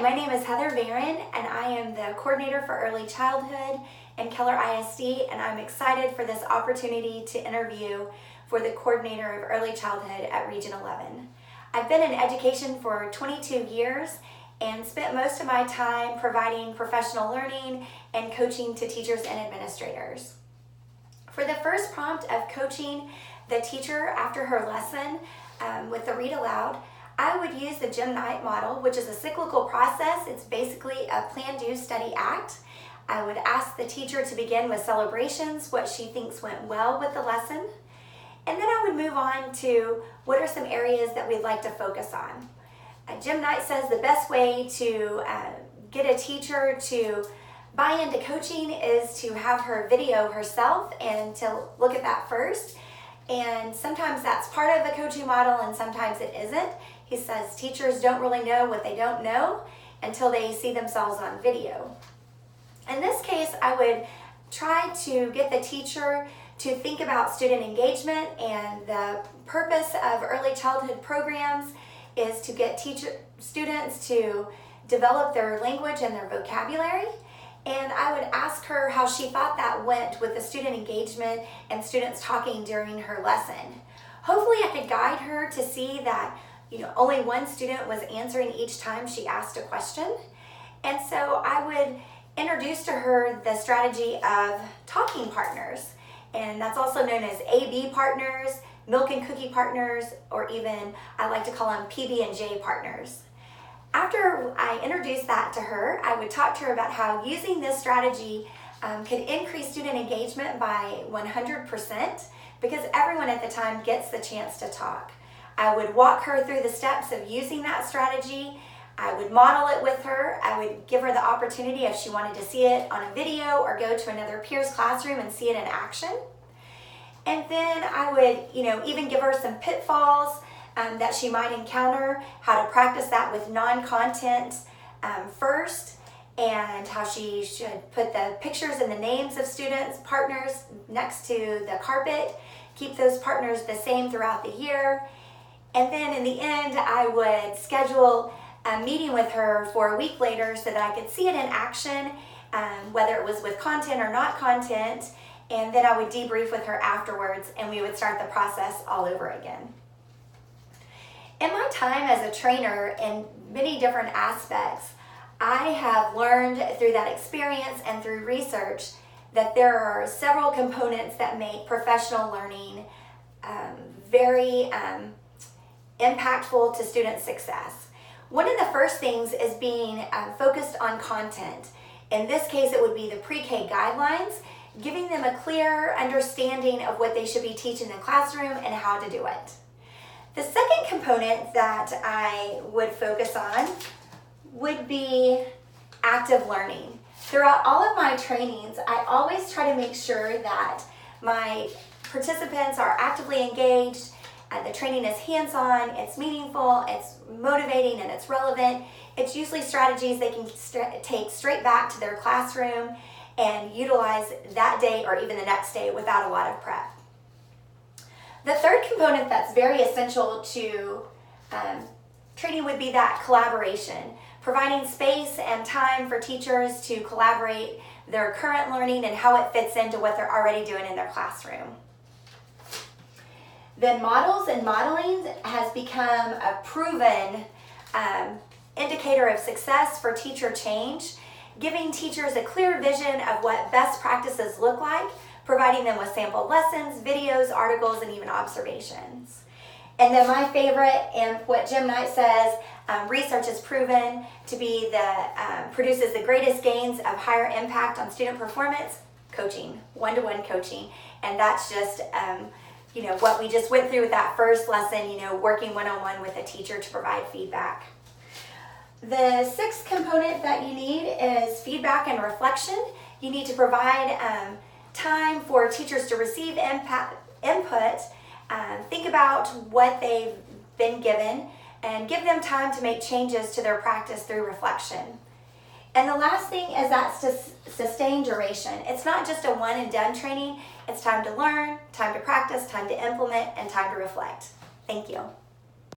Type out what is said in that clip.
my name is Heather Barron, and I am the coordinator for early childhood in Keller ISD, and I'm excited for this opportunity to interview for the coordinator of early childhood at Region 11. I've been in education for 22 years and spent most of my time providing professional learning and coaching to teachers and administrators. For the first prompt of coaching the teacher after her lesson with the read aloud, I would use the Jim Knight model, which is a cyclical process. It's basically a plan, do, study, act. I would ask the teacher to begin with celebrations, what she thinks went well with the lesson. And then I would move on to what are some areas that we'd like to focus on. Jim Knight says the best way to get a teacher to buy into coaching is to have her video herself and to look at that first. And sometimes that's part of the coaching model and sometimes it isn't. He says teachers don't really know what they don't know until they see themselves on video. In this case, I would try to get the teacher to think about student engagement, and the purpose of early childhood programs is to get students to develop their language and their vocabulary. And I would ask her how she thought that went with the student engagement and students talking during her lesson. Hopefully I could guide her to see that only one student was answering each time she asked a question. And so I would introduce to her the strategy of talking partners. And that's also known as AB partners, milk and cookie partners, or even I like to call them PB&J partners. After I introduced that to her, I would talk to her about how using this strategy could increase student engagement by 100% because everyone at the time gets the chance to talk. I would walk her through the steps of using that strategy. I would model it with her. I would give her the opportunity if she wanted to see it on a video or go to another peer's classroom and see it in action. And then I would, even give her some pitfalls that she might encounter, how to practice that with non-content first, and how she should put the pictures and the names of students, partners next to the carpet, keep those partners the same throughout the year. And then in the end, I would schedule a meeting with her for a week later so that I could see it in action, whether it was with content or not content, and then I would debrief with her afterwards and we would start the process all over again. In my time as a trainer in many different aspects, I have learned through that experience and through research that there are several components that make professional learning very impactful to student success. One of the first things is being focused on content. In this case, it would be the pre-K guidelines, giving them a clear understanding of what they should be teaching in the classroom and how to do it. The second component that I would focus on would be active learning. Throughout all of my trainings, I always try to make sure that my participants are actively engaged. The training is hands-on, it's meaningful, it's motivating, and it's relevant. It's usually strategies they can take straight back to their classroom and utilize that day or even the next day without a lot of prep. The third component that's very essential to training would be that collaboration, providing space and time for teachers to collaborate their current learning and how it fits into what they're already doing in their classroom. Then models and modeling has become a proven indicator of success for teacher change, giving teachers a clear vision of what best practices look like, providing them with sample lessons, videos, articles, and even observations. And then my favorite, and what Jim Knight says, research has proven to be produces the greatest gains of higher impact on student performance, coaching, one-to-one coaching. And that's just what we just went through with that first lesson, working one-on-one with a teacher to provide feedback. The sixth component that you need is feedback and reflection. You need to provide time for teachers to receive input, think about what they've been given, and give them time to make changes to their practice through reflection. And the last thing is that sustained duration. It's not just a one and done training. It's time to learn, time to practice, time to implement, and time to reflect. Thank you.